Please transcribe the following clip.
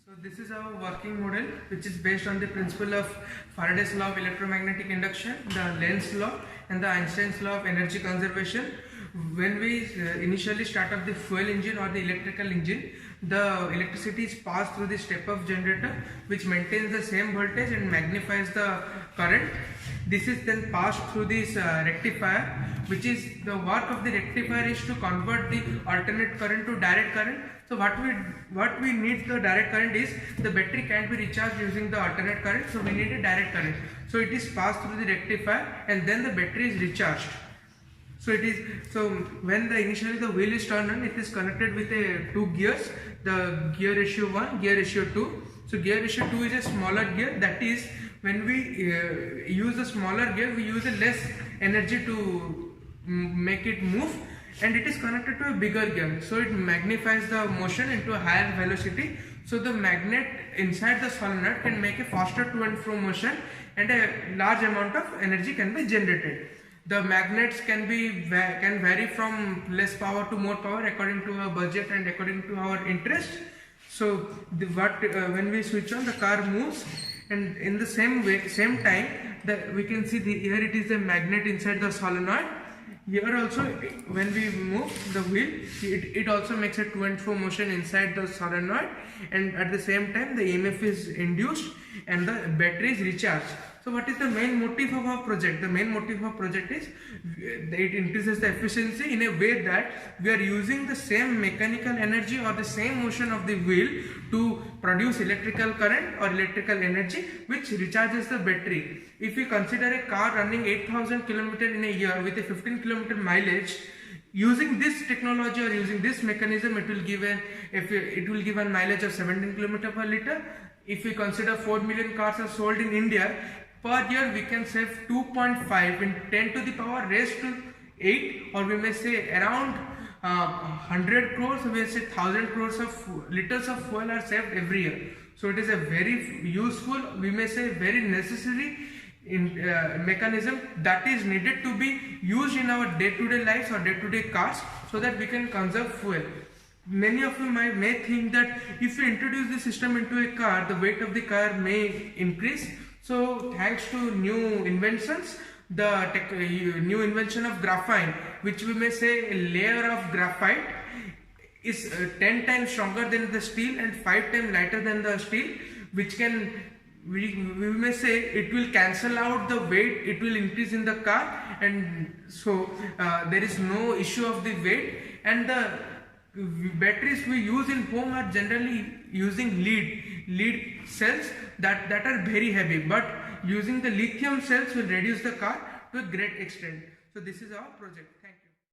So this is our working model, which is based on the principle of Faraday's law of electromagnetic induction, the Lenz law and the Einstein's law of energy conservation. When we initially start up the fuel engine or the electrical engine, the electricity is passed through the step-up generator, which maintains the same voltage and magnifies the current. This is then passed through this rectifier, which is the work of the rectifier is to convert the alternate current to direct current. So what we need the direct current is the battery can't be recharged using the alternate current, so we need a direct current. So it is passed through the rectifier and then the battery is recharged. So when initially the wheel is turned on, it is connected with two gears, the gear ratio 1, gear ratio 2. So gear ratio 2 is a smaller gear, that is when we use a smaller gear, we use a less energy to make it move, and it is connected to a bigger gear, so it magnifies the motion into a higher velocity. So the magnet inside the solenoid can make a faster to and fro motion, and a large amount of energy can be generated. The magnets can vary from less power to more power according to our budget and according to our interest. So when we switch on, the car moves, and in the same time we can see here it is a magnet inside the solenoid. Here also, when we move the wheel, it also makes a to and fro motion inside the solenoid, and at the same time the EMF is induced and the battery is recharged. So what is the main motive of our project? The main motive of our project is it increases the efficiency in a way that we are using the same mechanical energy or the same motion of the wheel to produce electrical current or electrical energy, which recharges the battery. If we consider a car running 8,000 km in a year with a 15 km mileage, using this technology or using this mechanism, it will give a mileage of 17 km per liter. If we consider 4 million cars are sold in India, per year we can save 2.5 in 10 to the power raised to 8, or we may say around 100 crores, we may say 1000 crores of liters of fuel are saved every year. So it is a very useful, we may say very necessary mechanism that is needed to be used in our day-to-day lives or day-to-day cars, so that we can conserve fuel. Many of you may think that if you introduce the system into a car, the weight of the car may increase. So thanks to new inventions, the new invention of graphene, which we may say a layer of graphite, is 10 times stronger than the steel and 5 times lighter than the steel, which can, we may say, it will cancel out the weight, it will increase in the car, and so there is no issue of the weight. And the batteries we use in home are generally using lead cells that are very heavy, but using the lithium cells will reduce the car to a great extent. So this is our project.